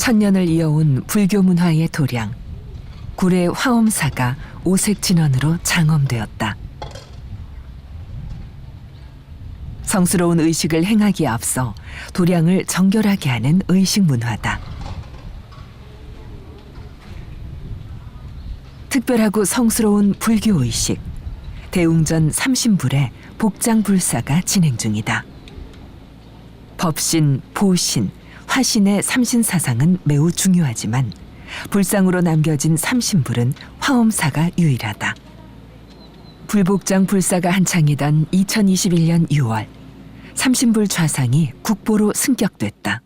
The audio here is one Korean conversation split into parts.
천년을 이어온 불교 문화의 도량, 구례 화엄사가 오색 진원으로 장엄되었다. 성스러운 의식을 행하기에 앞서 도량을 정결하게 하는 의식 문화다. 특별하고 성스러운 불교 의식, 대웅전 삼신불의 복장불사가 진행 중이다. 법신, 보신, 화신의 삼신사상은 매우 중요하지만 불상으로 남겨진 삼신불은 화엄사가 유일하다. 불복장 불사가 한창이던 2021년 6월, 삼신불 좌상이 국보로 승격됐다.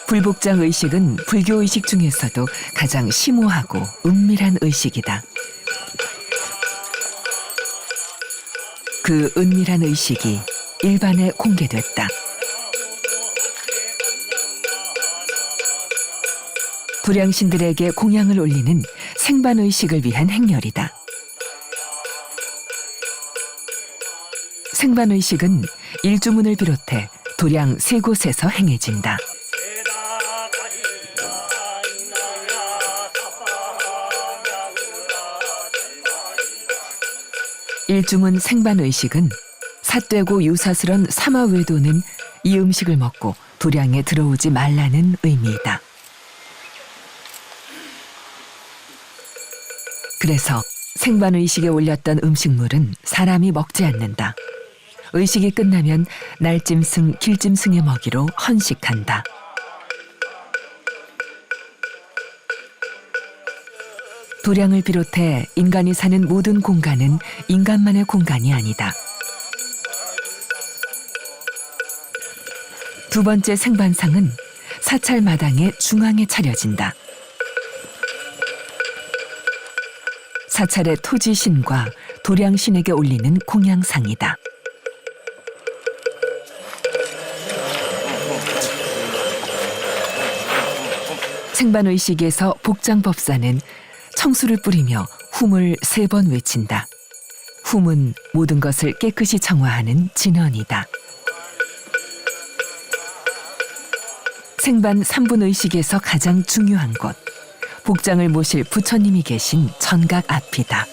불복장 의식은 불교 의식 중에서도 가장 심오하고 은밀한 의식이다. 그 은밀한 의식이 일반에 공개됐다. 도량신들에게 공양을 올리는 생반의식을 위한 행렬이다. 생반의식은 일주문을 비롯해 도량 3곳에서 행해진다. 일주문 생반의식은 삿되고 유사스런 사마외도는 이 음식을 먹고 도량에 들어오지 말라는 의미이다. 그래서 생반의식에 올렸던 음식물은 사람이 먹지 않는다. 의식이 끝나면 날짐승, 길짐승의 먹이로 헌식한다. 도량을 비롯해 인간이 사는 모든 공간은 인간만의 공간이 아니다. 두 번째 생반상은 사찰마당의 중앙에 차려진다. 사찰의 토지신과 도량신에게 올리는 공양상이다. 생반의식에서 복장법사는 청수를 뿌리며 훔을 3번 외친다. 훔은 모든 것을 깨끗이 정화하는 진원이다. 생반 3분 의식에서 가장 중요한 곳, 복장을 모실 부처님이 계신 전각 앞이다.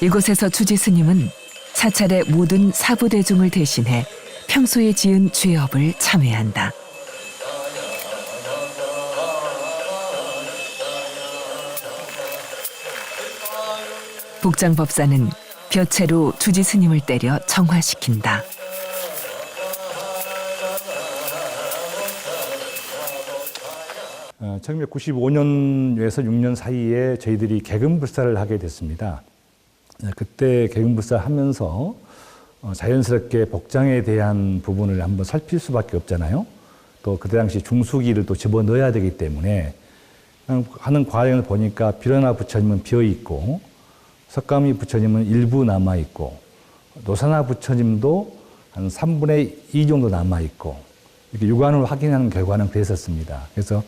이곳에서 주지스님은 사찰의 모든 사부대중을 대신해 평소에 지은 죄업을 참회한다. 복장법사는 벼채로 주지스님을 때려 정화시킨다. 어, 1995년에서 6년 사이에 저희들이 개근불사를 하게 됐습니다. 그때 개근불사 하면서 자연스럽게 복장에 대한 부분을 한번 살필 수밖에 없잖아요. 또 그때 당시 중수기를 또 집어넣어야 되기 때문에 하는 과정을 보니까 비로나 부처님은 비어있고 석가모니 부처님은 일부 남아있고 노사나 부처님도 한 3분의 2 정도 남아있고 이렇게 육안을 확인하는 결과는 그랬었습니다. 그래서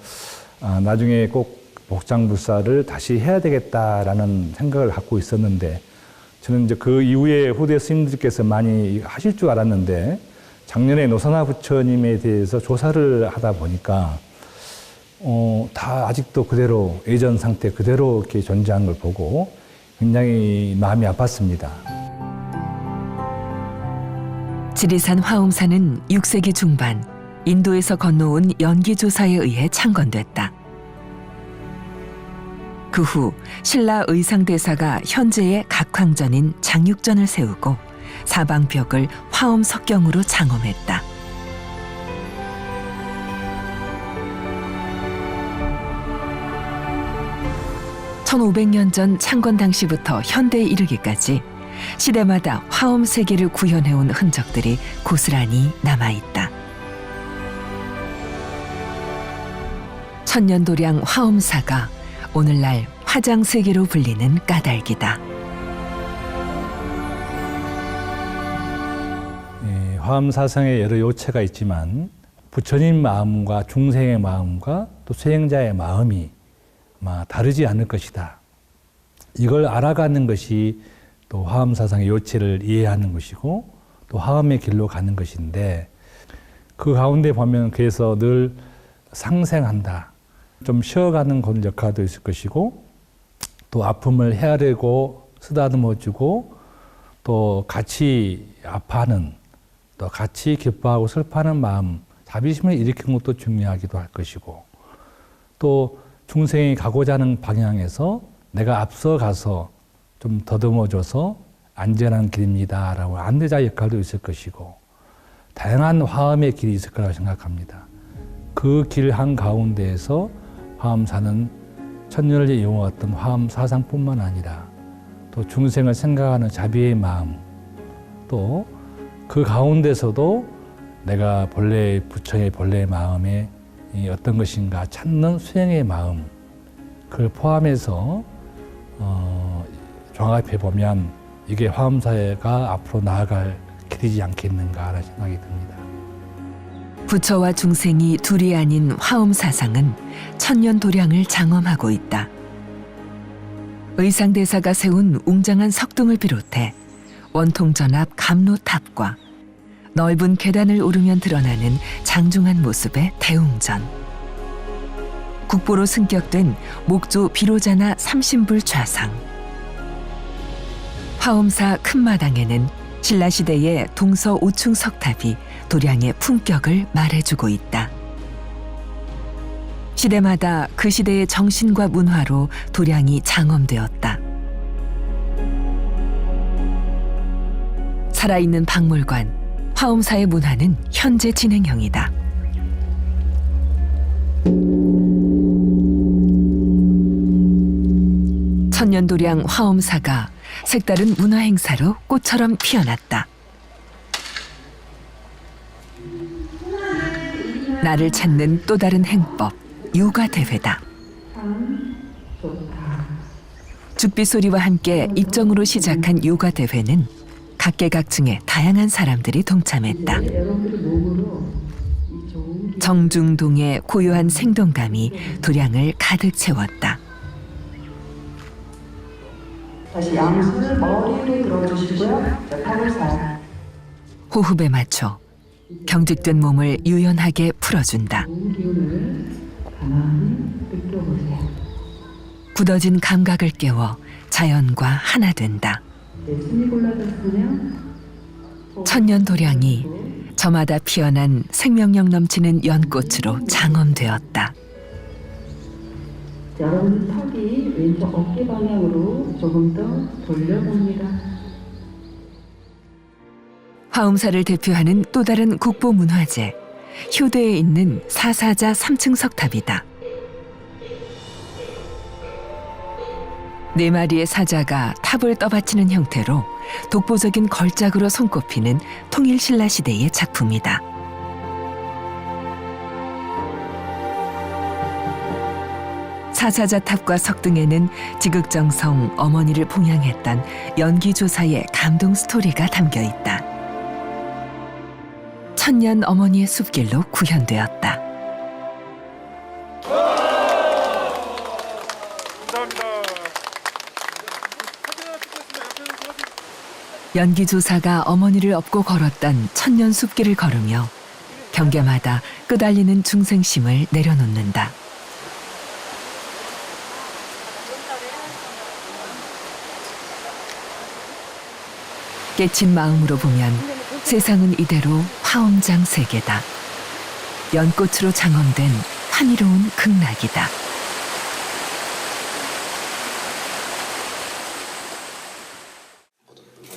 나중에 꼭 복장불사를 다시 해야 되겠다라는 생각을 갖고 있었는데 저는 이제 그 이후에 후대 스님들께서 많이 하실 줄 알았는데 작년에 노사나 부처님에 대해서 조사를 하다 보니까 다 아직도 그대로 예전 상태 그대로 이렇게 존재하는 걸 보고 굉장히 마음이 아팠습니다. 지리산 화엄사는 6세기 중반 인도에서 건너온 연기조사에 의해 창건됐다. 그 후 신라 의상대사가 현재의 각황전인 장육전을 세우고 사방벽을 화엄석경으로 장엄했다. 1500년 전 창건 당시부터 현대에 이르기까지 시대마다 화엄 세계를 구현해온 흔적들이 고스란히 남아있다. 천년도량 화엄사가 오늘날 화장세계로 불리는 까닭이다. 화엄사상에 여러 요체가 있지만 부처님 마음과 중생의 마음과 또 수행자의 마음이 아마 다르지 않을 것이다. 이걸 알아가는 것이 또 화엄 사상의 요체를 이해하는 것이고 또 화엄의 길로 가는 것인데 그 가운데 보면 그래서 늘 상생한다. 좀 쉬어가는 그런 역할도 있을 것이고 또 아픔을 헤아리고 쓰다듬어주고 또 같이 아파하는 또 같이 기뻐하고 슬퍼하는 마음 자비심을 일으키는 것도 중요하기도 할 것이고 또 중생이 가고자 하는 방향에서 내가 앞서가서 좀 더듬어줘서 안전한 길입니다라고 안내자 역할도 있을 것이고 다양한 화엄의 길이 있을 거라고 생각합니다. 그 길 한가운데에서 화엄사는 천년을 이어왔던 화엄 사상뿐만 아니라 또 중생을 생각하는 자비의 마음 또 그 가운데서도 내가 본래 부처의 본래 마음에 어떤 것인가 찾는 수행의 마음 그걸 포함해서 종합해 보면 이게 화엄사회가 앞으로 나아갈 길이지 않겠는가라는 생각이 듭니다. 부처와 중생이 둘이 아닌 화엄 사상은 천년 도량을 장엄하고 있다. 의상대사가 세운 웅장한 석등을 비롯해 원통전압 감로탑과 넓은 계단을 오르면 드러나는 장중한 모습의 대웅전. 국보로 승격된 목조 비로자나 삼신불 좌상. 화엄사 큰 마당에는 신라시대의 동서 5층 석탑이 도량의 품격을 말해주고 있다. 시대마다 그 시대의 정신과 문화로 도량이 장엄되었다. 살아있는 박물관, 화엄사의 문화는 현재 진행형이다. 천년도량 화엄사가 색다른 문화 행사로 꽃처럼 피어났다. 나를 찾는 또 다른 행법, 요가대회다. 죽비소리와 함께 입정으로 시작한 요가대회는 각계각층의 다양한 사람들이 동참했다. 정중동의 고요한 생동감이 도량을 가득 채웠다. 다시 양손을 머리로 들어주시고요. 팔을 살. 호흡에 맞춰 경직된 몸을 유연하게 풀어준다. 기운을 가만히 느껴보세요. 굳어진 감각을 깨워 자연과 하나 된다. 숨이 골라졌으면 천년 도량이 저마다 피어난 생명력 넘치는 연꽃으로 장엄되었다. 여러분 턱이 왼쪽 어깨 방향으로 조금 더 돌려봅니다. 화엄사를 대표하는 또 다른 국보문화재, 효대에 있는 사사자 3층 석탑이다. 4마리의 사자가 탑을 떠받치는 형태로 독보적인 걸작으로 손꼽히는 통일신라시대의 작품이다. 사사자 탑과 석등에는 지극정성 어머니를 봉양했던 연기조사의 감동 스토리가 담겨 있다. 천년 어머니의 숲길로 구현되었다. 연기조사가 어머니를 업고 걸었던 천년 숲길을 걸으며 경계마다 끄달리는 중생심을 내려놓는다. 깨친 마음으로 보면 세상은 이대로 화엄장 세계다. 연꽃으로 장엄된 환희로운 극락이다.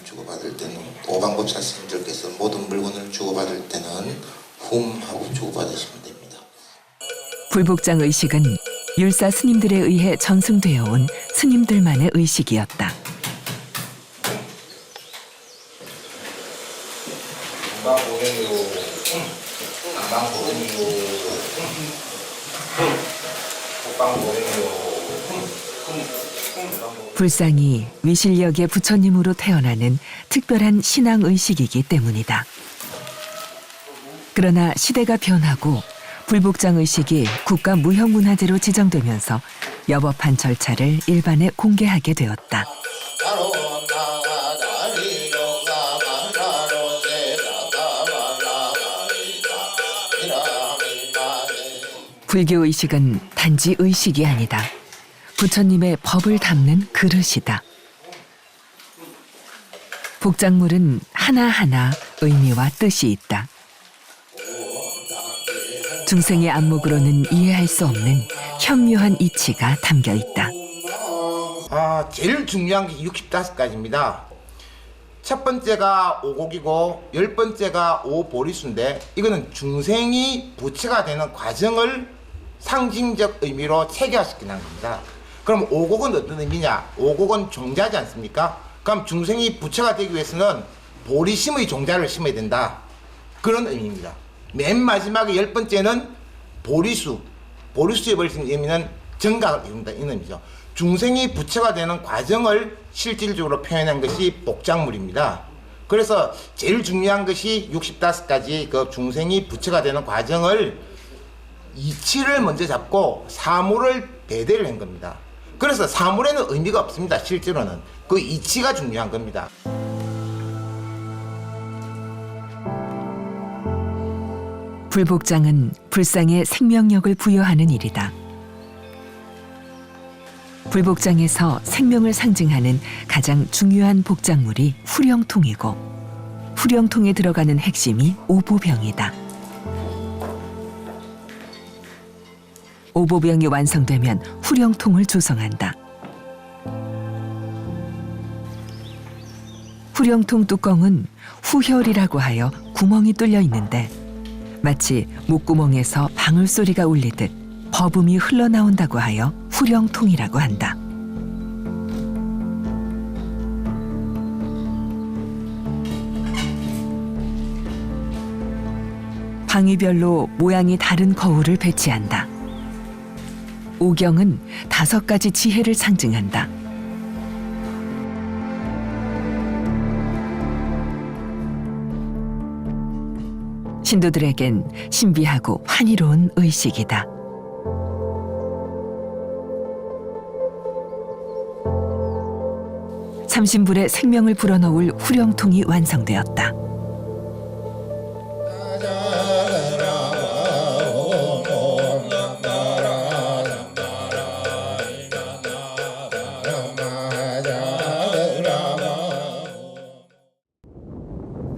주고받을 때는 오방법사 스님들께서 모든 물건을 주고받을 때는 훔하고 주고받으시면 됩니다. 불복장 의식은 율사 스님들에 의해 전승되어 온 스님들만의 의식이었다. 불상이 위실력의 부처님으로 태어나는 특별한 신앙 의식이기 때문이다. 그러나 시대가 변하고 불복장 의식이 국가 무형문화재로 지정되면서 여법한 절차를 일반에 공개하게 되었다. 불교 의식은 단지 의식이 아니다. 부처님의 법을 담는 그릇이다. 복장물은 하나하나 의미와 뜻이 있다. 중생의 안목으로는 이해할 수 없는 현묘한 이치가 담겨 있다. 제일 중요한 게 65가지입니다. 첫 번째가 오곡이고 10번째가 오보리수인데 이거는 중생이 부처가 되는 과정을 상징적 의미로 체계화시키는 겁니다. 그럼 오곡은 어떤 의미냐? 오곡은 종자지 않습니까? 그럼 중생이 부처가 되기 위해서는 보리심의 종자를 심어야 된다. 그런 의미입니다. 맨 마지막에 10번째는 보리수. 보리수의 의미는 정각을 이룬다. 이런 의미죠. 중생이 부처가 되는 과정을 실질적으로 표현한 것이 복장물입니다. 그래서 제일 중요한 것이 65가지 그 중생이 부처가 되는 과정을 이치를 먼저 잡고 사물을 배대를 한 겁니다. 그래서 사물에는 의미가 없습니다. 실제로는 그 이치가 중요한 겁니다. 불복장은 불상에 생명력을 부여하는 일이다. 불복장에서 생명을 상징하는 가장 중요한 복장물이 후령통이고 후령통에 들어가는 핵심이 오보병이다. 오보병이 완성되면 후령통을 조성한다. 후령통 뚜껑은 후혈이라고 하여 구멍이 뚫려 있는데 마치 목구멍에서 방울소리가 울리듯 버금이 흘러나온다고 하여 후령통이라고 한다. 방위별로 모양이 다른 거울을 배치한다. 오경은 5가지 지혜를 상징한다. 신도들에겐 신비하고 환희로운 의식이다. 삼신불에 생명을 불어넣을 후령통이 완성되었다.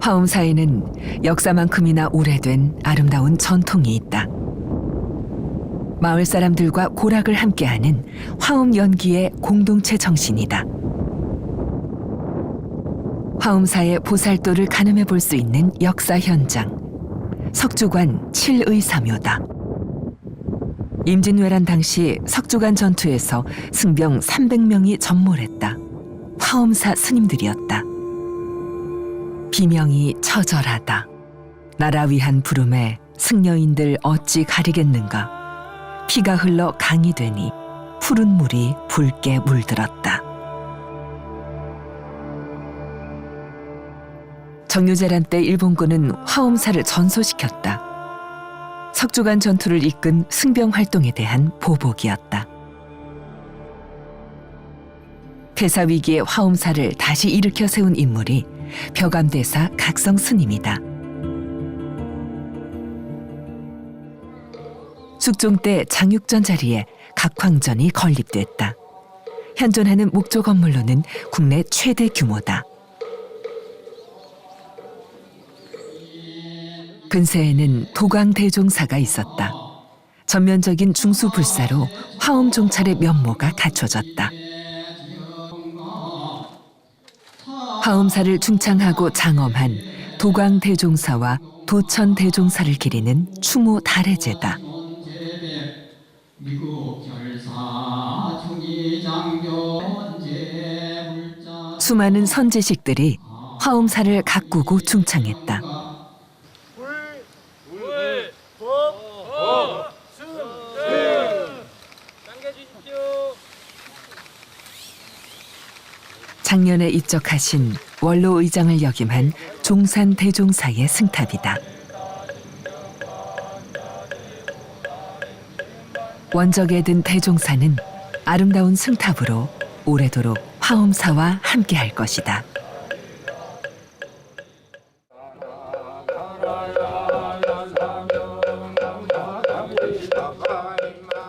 화엄사에는 역사만큼이나 오래된 아름다운 전통이 있다. 마을 사람들과 고락을 함께하는 화엄 연기의 공동체 정신이다. 화엄사의 보살도를 가늠해 볼 수 있는 역사 현장, 석주관 7의사묘다. 임진왜란 당시 석주관 전투에서 승병 300명이 전몰했다. 화엄사 스님들이었다. 비명이 처절하다. 나라 위한 부름에 승려인들 어찌 가리겠는가. 피가 흘러 강이 되니 푸른 물이 붉게 물들었다. 정유재란 때 일본군은 화엄사를 전소시켰다. 석주관 전투를 이끈 승병 활동에 대한 보복이었다. 폐사 위기의 화엄사를 다시 일으켜 세운 인물이 벼감대사 각성 스님이다. 숙종 때 장육전 자리에 각황전이 건립됐다. 현존하는 목조 건물로는 국내 최대 규모다. 근세에는 도광대종사가 있었다. 전면적인 중수불사로 화엄 종찰의 면모가 갖춰졌다. 화엄사를 중창하고 장엄한 도광대종사와 도천대종사를 기리는 추모 달해제다. 수많은 선지식들이 화엄사를 가꾸고 중창했다. 작년에 입적하신 원로 의장을 역임한 종산 대종사의 승탑이다. 원적에 든 대종사는 아름다운 승탑으로 오래도록 화엄사와 함께할 것이다.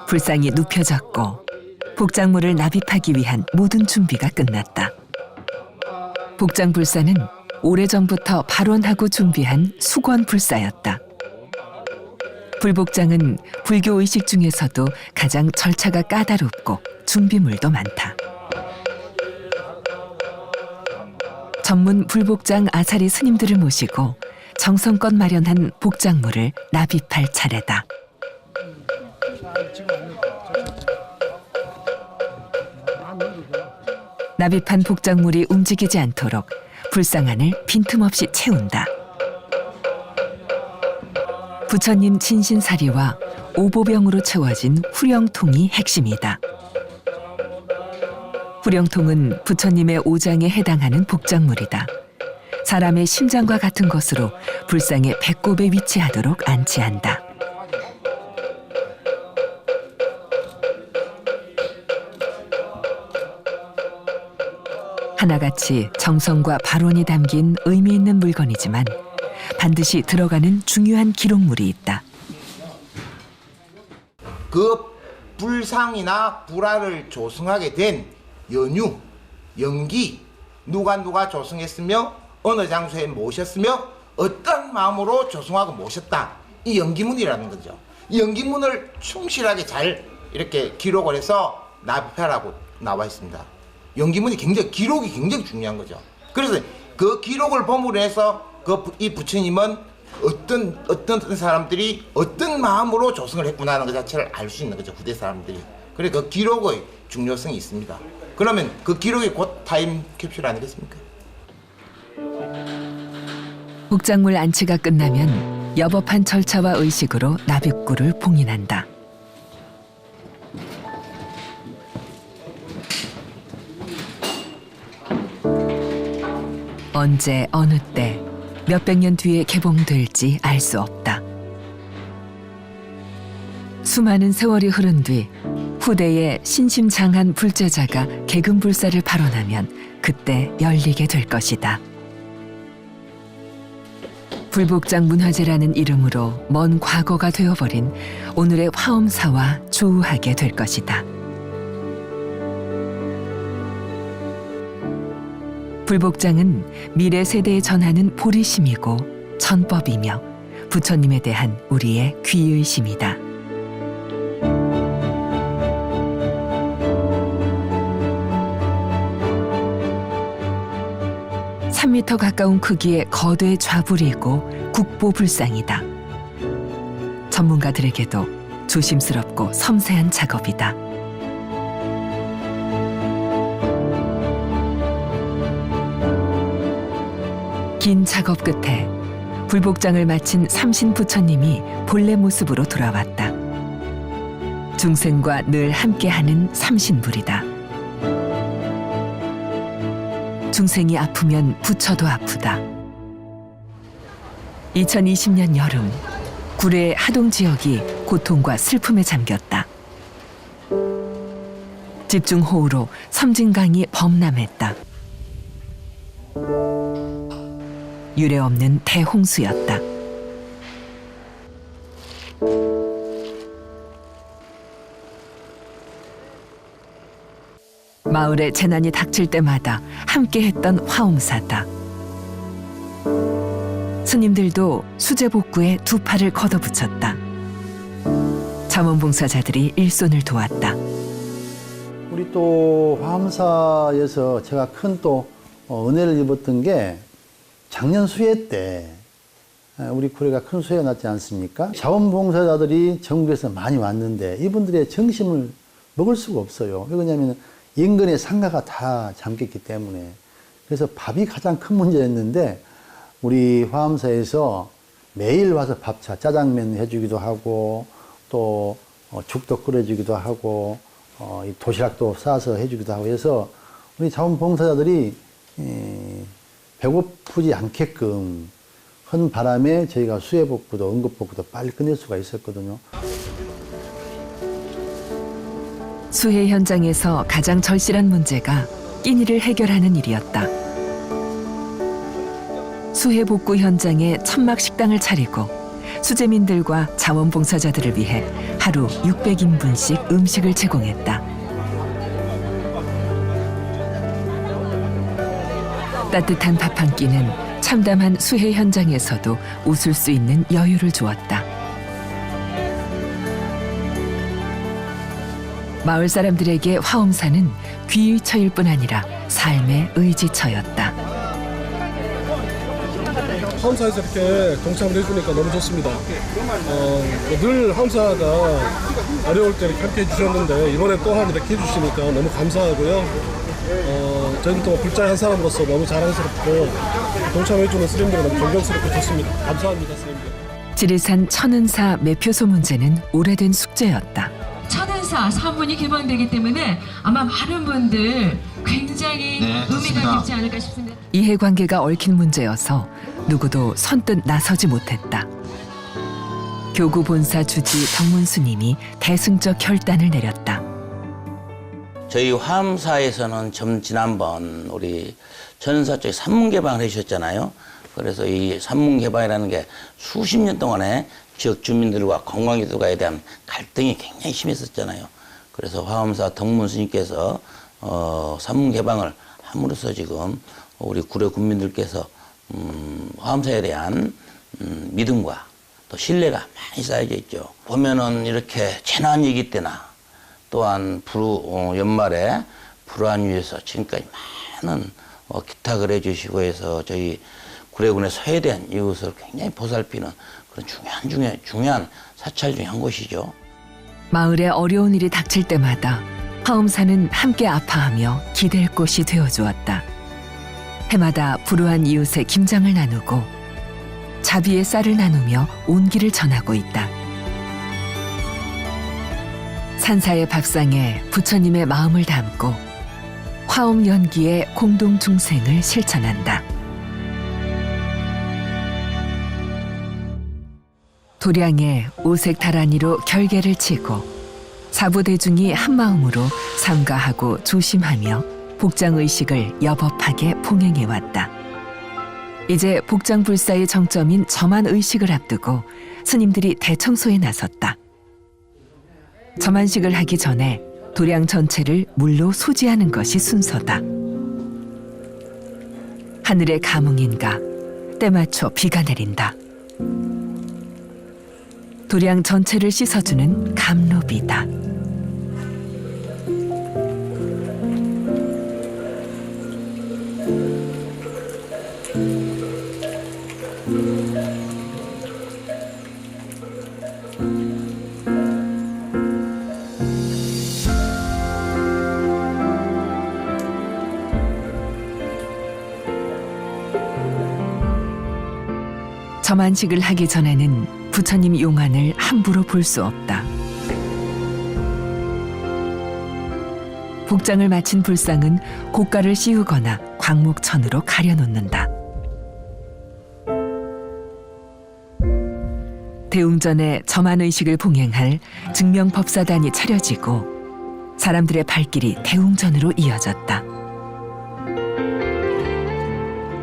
불상이 눕혀졌고 복장물을 납입하기 위한 모든 준비가 끝났다. 복장불사는 오래전부터 발원하고 준비한 수건불사였다. 불복장은 불교 의식 중에서도 가장 절차가 까다롭고 준비물도 많다. 전문 불복장 아사리 스님들을 모시고 정성껏 마련한 복장물을 납입할 차례다. 납입한 복장물이 움직이지 않도록 불상 안을 빈틈없이 채운다. 부처님 진신사리와 오보병으로 채워진 후령통이 핵심이다. 후령통은 부처님의 오장에 해당하는 복장물이다. 사람의 심장과 같은 것으로 불상의 배꼽에 위치하도록 안치한다. 하나같이 정성과 발원이 담긴 의미 있는 물건이지만 반드시 들어가는 중요한 기록물이 있다. 그 불상이나 불화를 조성하게 된 연유, 연기, 누가 조성했으며 어느 장소에 모셨으며 어떤 마음으로 조성하고 모셨다. 이 연기문이라는 거죠. 이 연기문을 충실하게 잘 이렇게 기록을 해서 납입하라고 나와 있습니다. 연기문이 기록이 굉장히 중요한 거죠. 그래서 그 기록을 보므로 해서 이 부처님은 어떤 사람들이 어떤 마음으로 조성을 했구나 하는 것 자체를 알 수 있는 거죠. 후대 사람들이. 그래 그 기록의 중요성이 있습니다. 그러면 그 기록이 곧 타임캡슐 아니겠습니까? 복장물 안치가 끝나면 여법한 절차와 의식으로 납입구를 봉인한다. 언제 어느 때 몇백 년 뒤에 개봉될지 알 수 없다. 수많은 세월이 흐른 뒤 후대의 신심장한 불제자가 개금불사를 발원하면 그때 열리게 될 것이다. 불복장 문화재라는 이름으로 먼 과거가 되어버린 오늘의 화엄사와 조우하게 될 것이다. 불복장은 미래 세대에 전하는 보리심이고 전법이며 부처님에 대한 우리의 귀의심이다. 3m 가까운 크기의 거대 좌불이고 국보불상이다. 전문가들에게도 조심스럽고 섬세한 작업이다. 긴 작업 끝에 불복장을 마친 삼신 부처님이 본래 모습으로 돌아왔다. 중생과 늘 함께하는 삼신불이다. 중생이 아프면 부처도 아프다. 2020년 여름, 구례 하동 지역이 고통과 슬픔에 잠겼다. 집중호우로 섬진강이 범람했다. 유례없는 대홍수였다. 마을에 재난이 닥칠 때마다 함께했던 화엄사다. 스님들도 수제 복구에 두 팔을 걷어붙였다. 자원봉사자들이 일손을 도왔다. 우리 또 화엄사에서 제가 큰 또 은혜를 입었던 게 작년 수해 때 우리 구례가 큰 수해가 났지 않습니까? 자원봉사자들이 전국에서 많이 왔는데 이분들의 정심을 먹을 수가 없어요. 왜 그러냐면 인근의 상가가 다 잠겼기 때문에. 그래서 밥이 가장 큰 문제였는데 우리 화엄사에서 매일 와서 밥차, 짜장면 해주기도 하고 또 죽도 끓여주기도 하고 도시락도 싸서 해주기도 하고 해서 우리 자원봉사자들이 배고프지 않게끔 한 바람에 저희가 수해복구도 응급복구도 빨리 끝낼 수가 있었거든요. 수해 현장에서 가장 절실한 문제가 끼니를 해결하는 일이었다. 수해 복구 현장에 천막 식당을 차리고 수재민들과 자원봉사자들을 위해 하루 600인분씩 음식을 제공했다. 따뜻한 밥 한 끼는 참담한 수해 현장에서도 웃을 수 있는 여유를 주었다. 마을 사람들에게 화엄사는 귀의처일 뿐 아니라 삶의 의지처였다. 화엄사에서 이렇게 동참을 해주니까 너무 좋습니다. 늘 화엄사가 어려울 때 이렇게 함께 해주셨는데 이번에 또한 이렇게 해주시니까 너무 감사하고요. 저희는 또 불자의 한 사람으로서 너무 자랑스럽고 동참해주는 스님들은 너무 존경스럽고 좋습니다. 감사합니다, 스님들. 지리산 천은사 매표소 문제는 오래된 숙제였다. 천은사 사문이 개방되기 때문에 아마 많은 분들 굉장히 의미가 깊지 않을까 싶습니다. 이해관계가 얽힌 문제여서 누구도 선뜻 나서지 못했다. 교구 본사 주지 덕문스님이 대승적 결단을 내렸다. 저희 화엄사에서는 지난번 우리 천은사 쪽에 산문 개방을 해주셨잖아요. 그래서 이 산문 개방이라는 게 수십 년 동안에 지역 주민들과 관광객들과에 대한 갈등이 굉장히 심했었잖아요. 그래서 화엄사 덕문 스님께서 산문 개방을 함으로써 지금 우리 구례 군민들께서 화엄사에 대한 믿음과 또 신뢰가 많이 쌓여져 있죠. 보면은 이렇게 재난위기 때나 또한 연말에 불안위에서 지금까지 많은 기탁을 해주시고 해서 저희 구례군의 서해대한 이웃을 굉장히 보살피는 그런 중요한 사찰 중에 한 곳이죠. 마을에 어려운 일이 닥칠 때마다 화엄사는 함께 아파하며 기댈 곳이 되어주었다. 해마다 불우한 이웃의 김장을 나누고 자비의 쌀을 나누며 온기를 전하고 있다. 산사의 밥상에 부처님의 마음을 담고 화엄 연기의 공동 중생을 실천한다. 도량에 오색 다란이로 결계를 치고 사부대중이 한마음으로 삼가하고 조심하며 복장의식을 여법하게 봉행해왔다. 이제 복장불사의 정점인 점안의식을 앞두고 스님들이 대청소에 나섰다. 점안식을 하기 전에 도량 전체를 물로 소지하는 것이 순서다. 하늘의 감흥인가 때맞춰 비가 내린다. 도량 전체를 씻어주는 감로비다. 점안식을 하기 전에는 부처님 용안을 함부로 볼 수 없다. 복장을 마친 불상은 고가를 씌우거나 광목천으로 가려놓는다. 대웅전에 점안의식을 봉행할 증명법사단이 차려지고 사람들의 발길이 대웅전으로 이어졌다.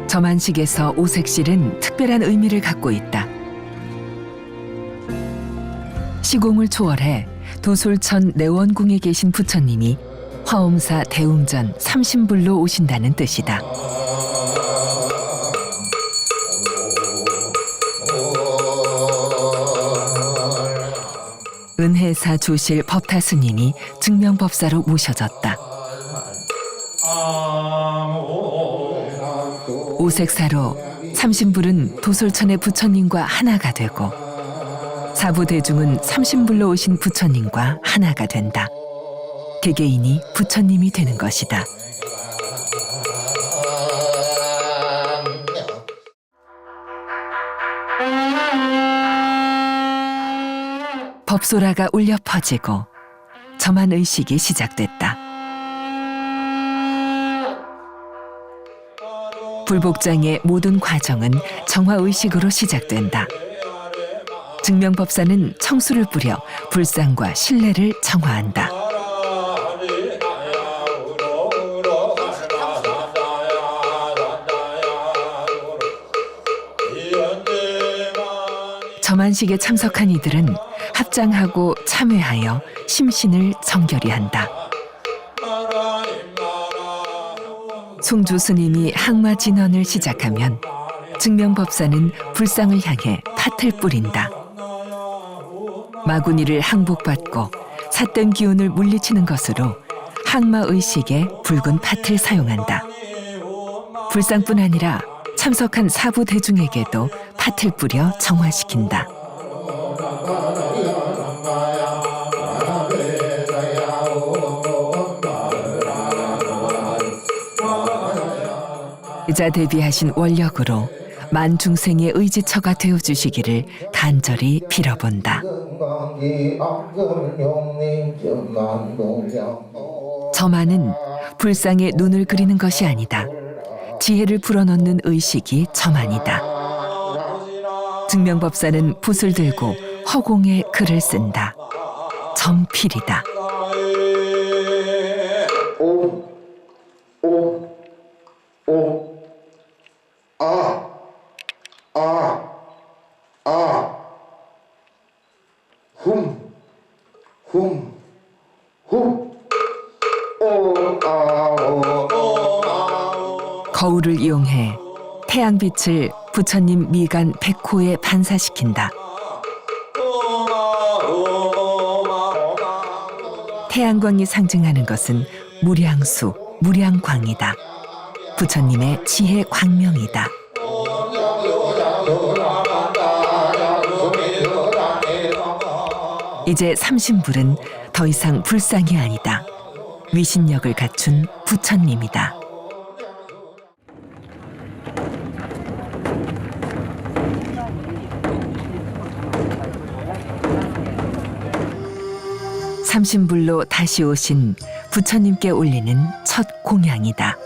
점안식에서 오색실은 특별한 의미를 갖고 있다. 시공을 초월해 도솔천 내원궁에 계신 부처님이 화엄사 대웅전 삼신불로 오신다는 뜻이다. 은혜사 조실 법타스님이 증명법사로 모셔졌다. 오색사로 삼신불은 도솔천의 부처님과 하나가 되고 사부대중은 삼신불로 오신 부처님과 하나가 된다. 개개인이 부처님이 되는 것이다. 법소라가 울려 퍼지고 점안의식이 시작됐다. 불복장의 모든 과정은 정화의식으로 시작된다. 증명법사는 청수를 뿌려 불상과 신뢰를 정화한다. 점안식에 참석한 이들은 합장하고 참회하여 심신을 정결히 한다. 송주 스님이 항마 진언을 시작하면 증명법사는 불상을 향해 팥을 뿌린다. 마구니를 항복받고 삿된 기운을 물리치는 것으로 항마 의식에 붉은 팥을 사용한다. 불상뿐 아니라 참석한 사부 대중에게도 팥을 뿌려 정화시킨다. 자 대비하신 원력으로 만중생의 의지처가 되어주시기를 간절히 빌어본다. 점안은 불상에 눈을 그리는 것이 아니다. 지혜를 불어넣는 의식이 점안이다. 증명법사는 붓을 들고 허공에 글을 쓴다. 점필이다. 거울을 이용해 태양빛을 부처님 미간 백호에 반사시킨다. 태양광이 상징하는 것은 무량수, 무량광이다. 부처님의 지혜 광명이다. 이제 삼신불은 더 이상 불상이 아니다. 위신력을 갖춘 부처님이다. 삼신불로 다시 오신 부처님께 올리는 첫 공양이다.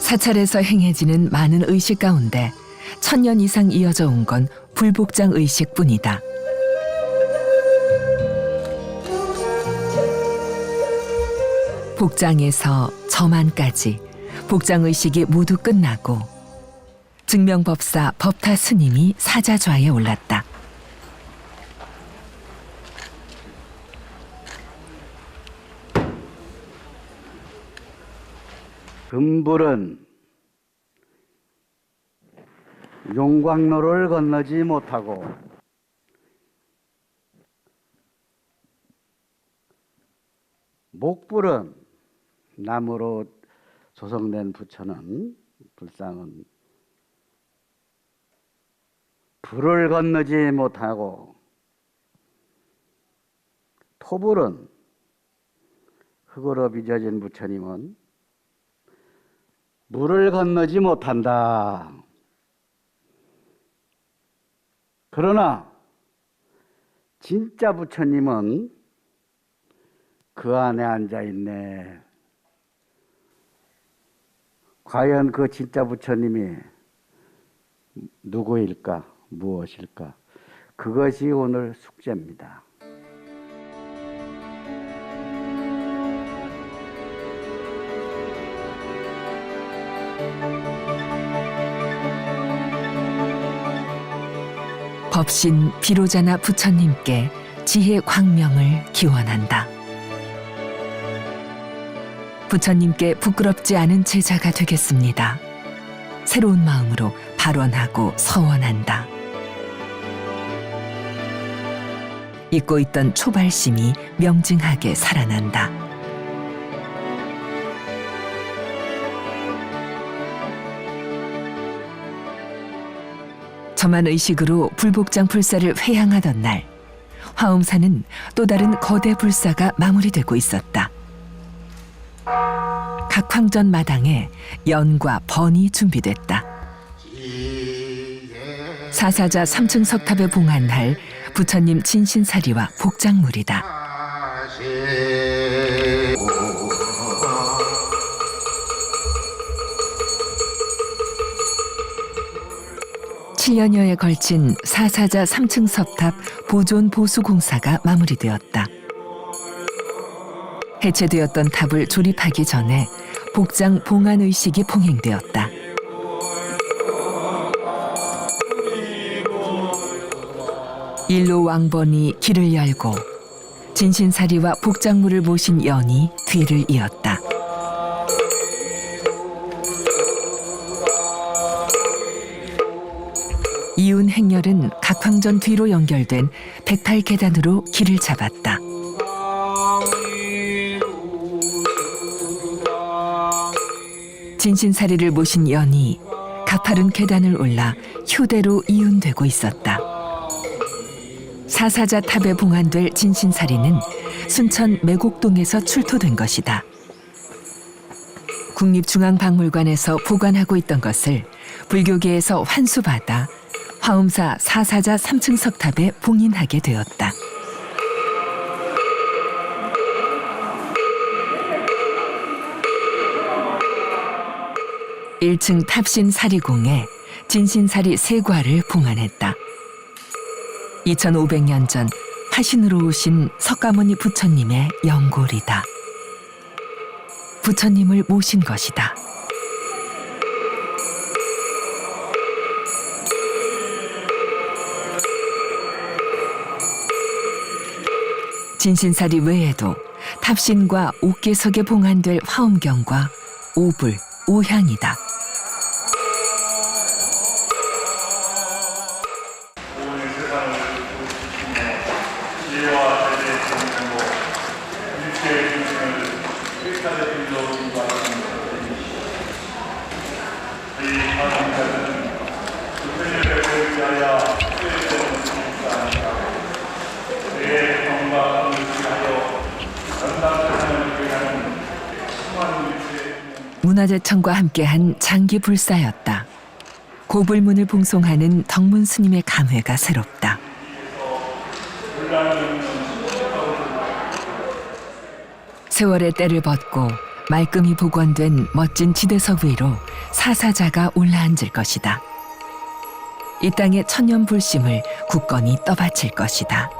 사찰에서 행해지는 많은 의식 가운데 1000년 이상 이어져 온 건 불복장 의식뿐이다. 복장에서 점안까지 복장 의식이 모두 끝나고 증명법사 법타 스님이 사자좌에 올랐다. 금불은 용광로를 건너지 못하고 목불은 나무로 조성된 부처는 불상은 불을 건너지 못하고 토불은 흙으로 빚어진 부처님은 물을 건너지 못한다. 그러나 진짜 부처님은 그 안에 앉아 있네. 과연 그 진짜 부처님이 누구일까? 무엇일까? 그것이 오늘 숙제입니다. 법신 비로자나 부처님께 지혜 광명을 기원한다. 부처님께 부끄럽지 않은 제자가 되겠습니다. 새로운 마음으로 발언하고 서원한다. 잊고 있던 초발심이 명징하게 살아난다. 점안 의식으로 불복장 불사를 회향하던 날, 화엄사는 또 다른 거대 불사가 마무리되고 있었다. 각 황전 마당에 연과 번이 준비됐다. 사사자 3층 석탑에 봉안할 부처님 진신사리와 복장물이다. 7년여에 걸친 사사자 3층 석탑 보존 보수 공사가 마무리되었다. 해체되었던 탑을 조립하기 전에 복장 봉안 의식이 봉행되었다. 일로 왕번이 길을 열고 진신사리와 복장물을 모신 연이 뒤를 이었다. 이운 행렬은 각황전 뒤로 연결된 108계단으로 길을 잡았다. 진신사리를 모신 연이 가파른 계단을 올라 휴대로 이운되고 있었다. 사사자 탑에 봉안될 진신사리는 순천 매곡동에서 출토된 것이다. 국립중앙박물관에서 보관하고 있던 것을 불교계에서 환수받아 화엄사 사사자 3층 석탑에 봉인하게 되었다. 1층 탑신 사리공에 진신사리 3과를 봉안했다. 2500년 전 화신으로 오신 석가모니 부처님의 영골이다. 부처님을 모신 것이다. 진신사리 외에도 탑신과 옥계석에 봉안될 화엄경과 오불, 오향이다. 문화재청과 함께한 장기 불사였다. 고불문을 봉송하는 덕문 스님의 감회가 새롭다. 세월의 때를 벗고 말끔히 복원된 멋진 지대석 위로 사사자가 올라앉을 것이다. 이 땅의 천년 불심을 굳건히 떠받칠 것이다.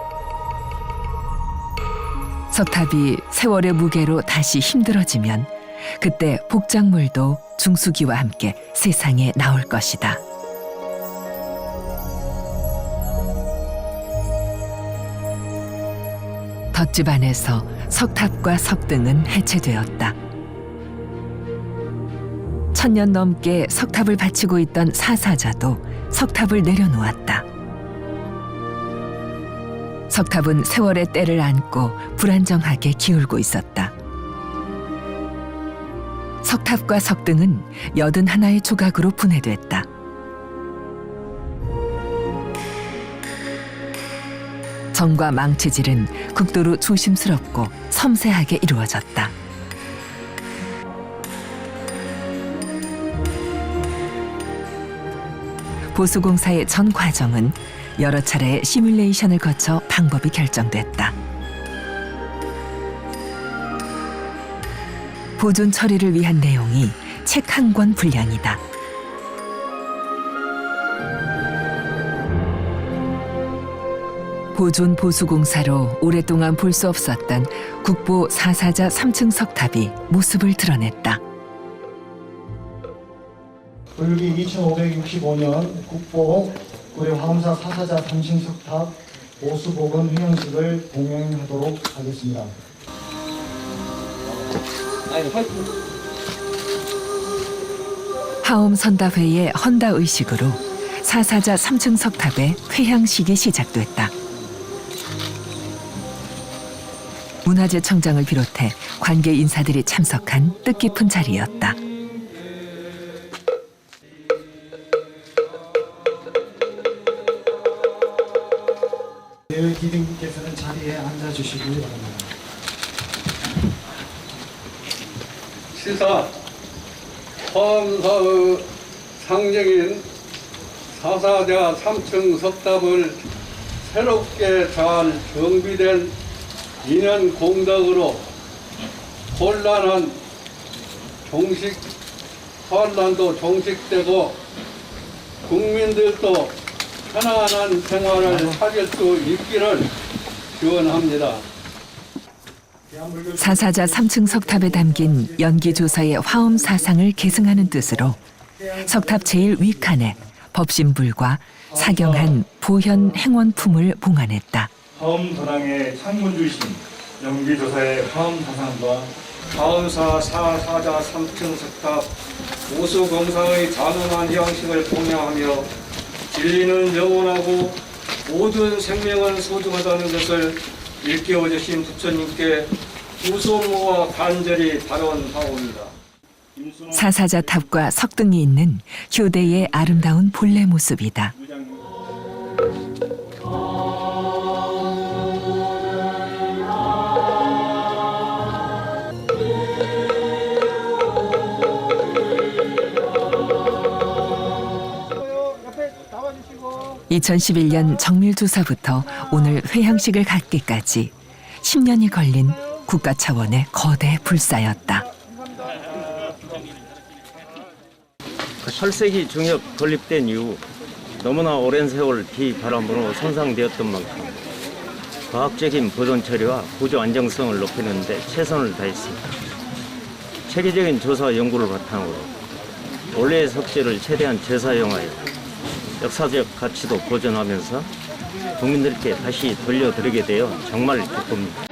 석탑이 세월의 무게로 다시 힘들어지면 그때 복장물도 중수기와 함께 세상에 나올 것이다. 덧집 안에서 석탑과 석등은 해체되었다. 1000년 넘게 석탑을 바치고 있던 사사자도 석탑을 내려놓았다. 석탑은 세월의 때를 안고 불안정하게 기울고 있었다. 석탑과 석등은 81의 조각으로 분해됐다. 정과 망치질은 극도로 조심스럽고 섬세하게 이루어졌다. 보수공사의 전 과정은 여러 차례의 시뮬레이션을 거쳐 방법이 결정됐다. 보존 처리를 위한 내용이 책 한 권 분량이다. 보존 보수공사로 오랫동안 볼 수 없었던 국보 사사자 3층 석탑이 모습을 드러냈다. 불기 2565년 국보 우리 화엄사 사사자 3층 석탑 보수복원 회영식을 봉행하도록 하겠습니다. 화엄 선다회의 헌다 의식으로 사사자 3층 석탑의 회향식이 시작됐다. 문화재청장을 비롯해 관계 인사들이 참석한 뜻깊은 자리였다. 대의기등께서는 자리에 앉아주시기 바랍니다. 시사 화엄사의 상징인 사사자 3층 석탑을 새롭게 잘 정비된 인연 공덕으로 환란도 종식되고 국민들도 편안한 생활을 찾을 수 있기를 기원합니다. 사사자 3층 석탑에 담긴 연기조사의 화엄 사상을 계승하는 뜻으로 석탑 제일 위칸에 법신불과 사경한 보현 행원품을 봉안했다. 화엄 도랑의 창문주신 연기조사의 화엄 사상과 하은사 사사자 3층 석탑 오수검사의 단언한 형식을 공양하며 진리는 영원하고 모든 생명은 소중하다는 것을 일깨워주신 부처님께 우소모와 간절히 발언하옵니다. 사사자 탑과 석등이 있는 효대의 아름다운 본래 모습이다. (2011년) 정밀조사부터 오늘 회향식을 갖기까지 10년이 걸린 국가 차원의 거대 불사였다. 설세기 중역 건립된 이후 너무나 오랜 세월 비바람으로 손상되었던 만큼 과학적인 보존 처리와 구조 안정성을 높이는 데 최선을 다했습니다. 체계적인 조사 연구를 바탕으로 원래의 석재를 최대한 재사용하여 역사적 가치도 보존하면서 국민들께 다시 돌려드리게 되어 정말 기쁩니다.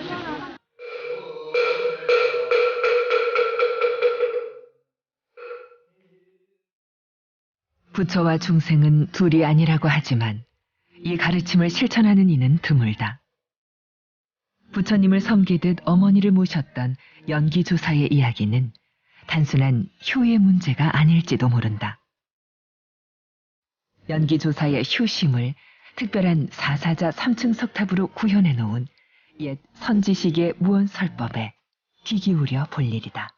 부처와 중생은 둘이 아니라고 하지만 이 가르침을 실천하는 이는 드물다. 부처님을 섬기듯 어머니를 모셨던 연기조사의 이야기는 단순한 효의 문제가 아닐지도 모른다. 연기조사의 효심을 특별한 사사자 3층 석탑으로 구현해 놓은 옛 선지식의 무언설법에 귀 기울여 볼 일이다.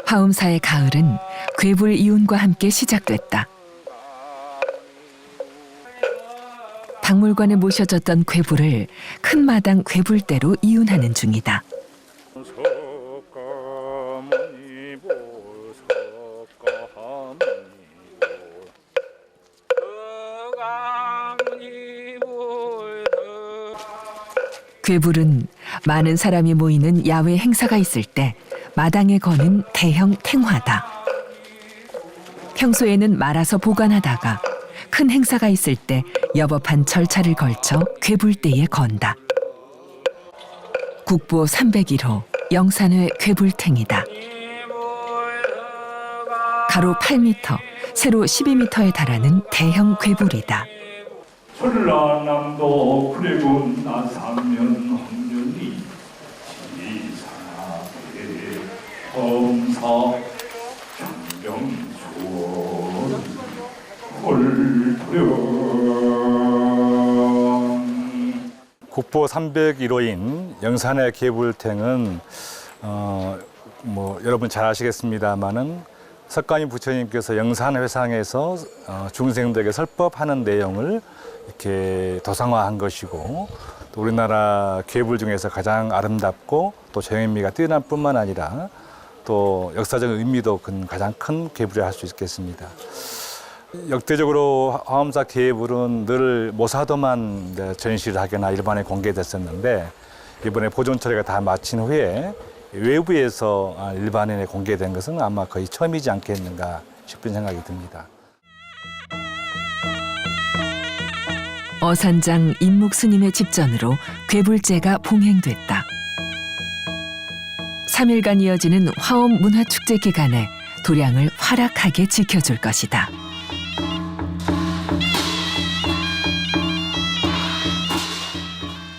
화엄사의 가을은 괴불 이운과 함께 시작됐다. 박물관에 모셔졌던 괴불을 큰 마당 괴불대로 이운하는 중이다. 괴불은 많은 사람이 모이는 야외 행사가 있을 때 마당에 거는 대형 탱화다. 평소에는 말아서 보관하다가 큰 행사가 있을 때 여법한 절차를 걸쳐 괴불대에 건다. 국보 301호 영산회 괴불탱이다. 가로 8m, 세로 12m에 달하는 대형 괴불이다. 전라남도 구례군 나산면 황년리 지사하게 검사 장정수원 홀토령. 국보 301호인 영산의 괴불탱은 여러분 잘 아시겠습니다마는 석가모니 부처님께서 영산회상에서 중생들에게 설법하는 내용을 이렇게 도상화한 것이고, 또 우리나라 괴불 중에서 가장 아름답고 또 정의미가 뛰어난 뿐만 아니라 또 역사적 의미도 가장 큰 괴불이라 할 수 있겠습니다. 역대적으로 화엄사 괴불은 늘 모사도만 전시를 하거나 일반에 공개됐었는데, 이번에 보존 처리가 다 마친 후에 외부에서 일반인에 공개된 것은 아마 거의 처음이지 않겠는가 싶은 생각이 듭니다. 어산장 임묵 스님의 집전으로 괴불제가 봉행됐다. 3일간 이어지는 화엄 문화축제 기간에 도량을 활약하게 지켜줄 것이다.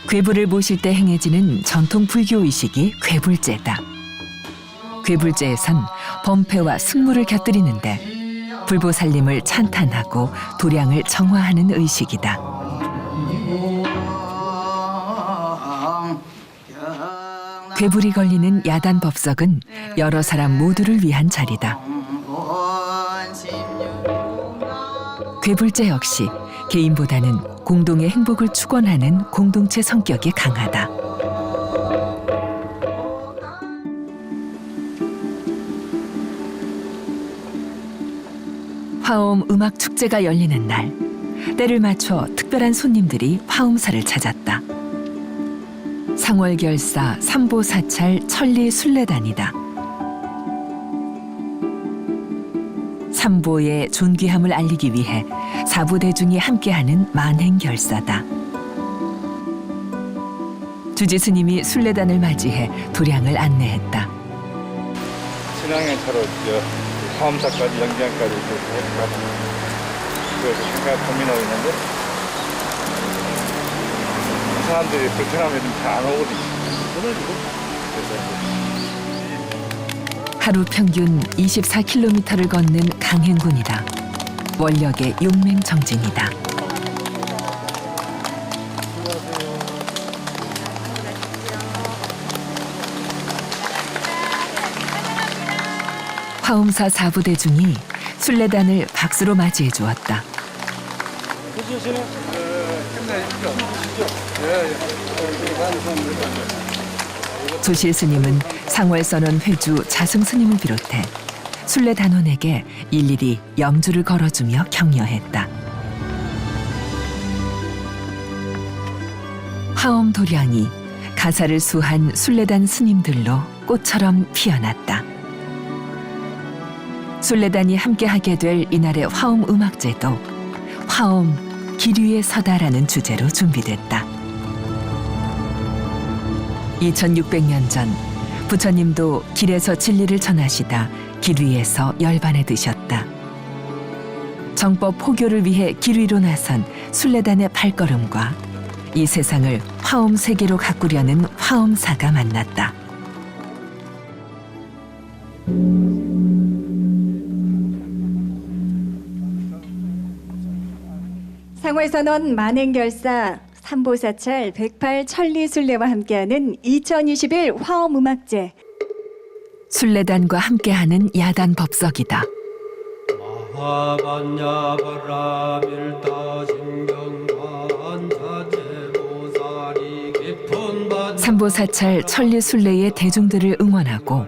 괴불을 모실 때 행해지는 전통 불교 의식이 괴불제다. 괴불제에선 범패와 승무를 곁들이는데 불보살님을 찬탄하고 도량을 정화하는 의식이다. 괴불이 걸리는 야단 법석은 여러 사람 모두를 위한 자리다. 괴불제 역시 개인보다는 공동의 행복을 축원하는 공동체 성격이 강하다. 화엄 음악 축제가 열리는 날, 때를 맞춰 특별한 손님들이 화엄사를 찾았다. 상월결사 삼보사찰 천리 순례단이다. 삼보의 존귀함을 알리기 위해 사부대중이 함께하는 만행결사다. 주지스님이 순례단을 맞이해 도량을 안내했다. 신앙행차로 화엄사까지 영지항까지 했다가 그래서 생각 고민하고 있는데 사람들이 불편하면 좀 잘 안 오거든요. 하루 평균 24km를 걷는 강행군이다. 원력의 용맹정진이다. 화엄사 사부대중이 순례단을 박수로 맞이해 주었다. 조실 스님은 상월선언 회주 자승 스님을 비롯해 순례단원에게 일일이 염주를 걸어주며 격려했다. 화엄 도량이 가사를 수한 순례단 스님들로 꽃처럼 피어났다. 순례단이 함께하게 될 이날의 화엄 음악제도 화엄 길 위에 서다라는 주제로 준비됐다. 2600년 전 부처님도 길에서 진리를 전하시다 길 위에서 열반에 드셨다. 정법 포교를 위해 길 위로 나선 순례단의 발걸음과 이 세상을 화엄 세계로 가꾸려는 화엄사가 만났다. 상월선언 만행결사 삼보사찰 108 천리순례와 함께하는 2021 화엄음악제. 순례단과 함께하는 야단 법석이다. 삼보사찰 천리순례의 대중들을 응원하고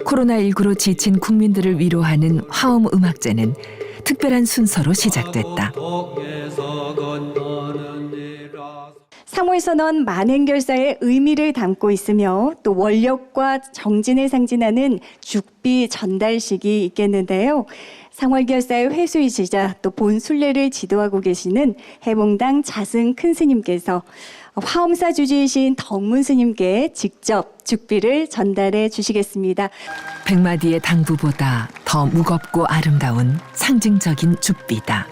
코로나19로 지친 국민들을 위로하는 화엄음악제는 특별한 순서로 시작됐다. 상월선언 만행결사의 의미를 담고 있으며 또 원력과 정진을 상징하는 죽비 전달식이 있겠는데요. 상월결사의 회수이시자 또 본순례를 지도하고 계시는 해봉당 자승 큰 스님께서 화엄사 주지이신 덕문 스님께 직접 죽비를 전달해 주시겠습니다. 100마디의 당부보다 더 무겁고 아름다운 상징적인 죽비다.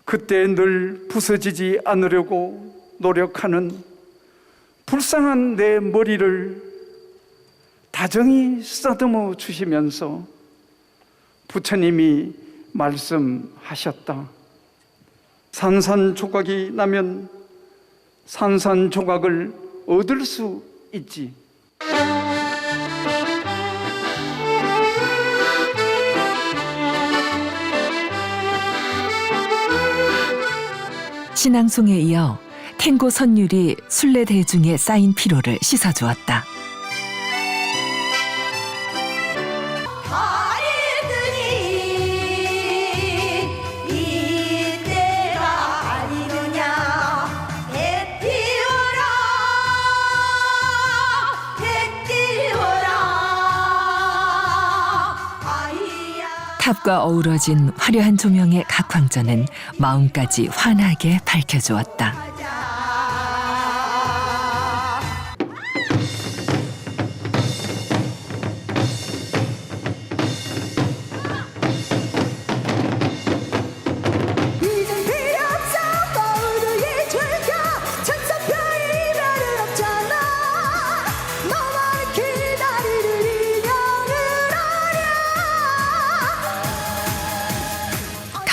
그때 늘 부서지지 않으려고 노력하는 불쌍한 내 머리를 다정히 쓰다듬어 주시면서 부처님이 말씀하셨다. 산산조각이 나면 산산조각을 얻을 수 있지. 신앙송에 이어 탱고 선율이 순례 대중의 쌓인 피로를 씻어주었다. 탑과 어우러진 화려한 조명의 각황전은 마음까지 환하게 밝혀주었다.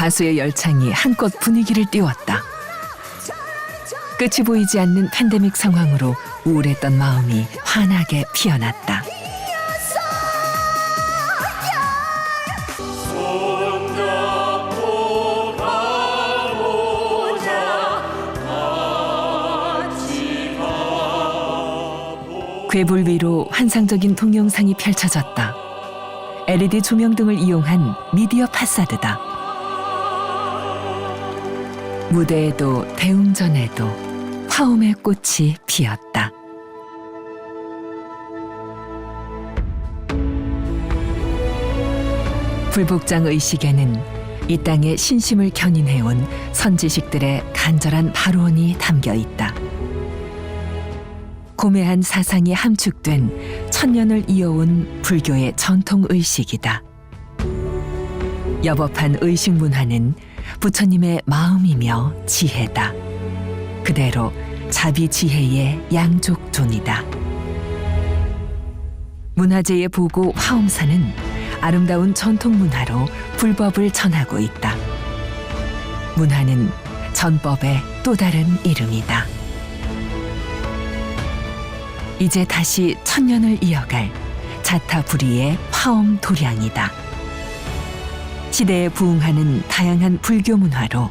가수의 열창이 한껏 분위기를 띄웠다. 끝이 보이지 않는 팬데믹 상황으로 우울했던 마음이 환하게 피어났다. 궤불 위로 환상적인 동영상이 펼쳐졌다. LED 조명 등을 이용한 미디어 파사드다. 무대에도 대웅전에도 화음의 꽃이 피었다. 불복장 의식에는 이 땅의 신심을 견인해온 선지식들의 간절한 발언이 담겨 있다. 고매한 사상이 함축된 천년을 이어온 불교의 전통 의식이다. 여법한 의식 문화는 부처님의 마음이며 지혜다. 그대로 자비지혜의 양족존이다. 문화재의 보고 화엄사는 아름다운 전통 문화로 불법을 전하고 있다. 문화는 전법의 또 다른 이름이다. 이제 다시 천년을 이어갈 자타불이의 화엄 도량이다. 시대에 부응하는 다양한 불교 문화로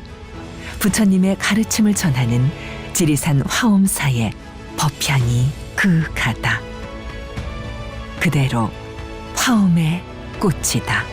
부처님의 가르침을 전하는 지리산 화엄사의 법향이 그윽하다. 그대로 화엄의 꽃이다.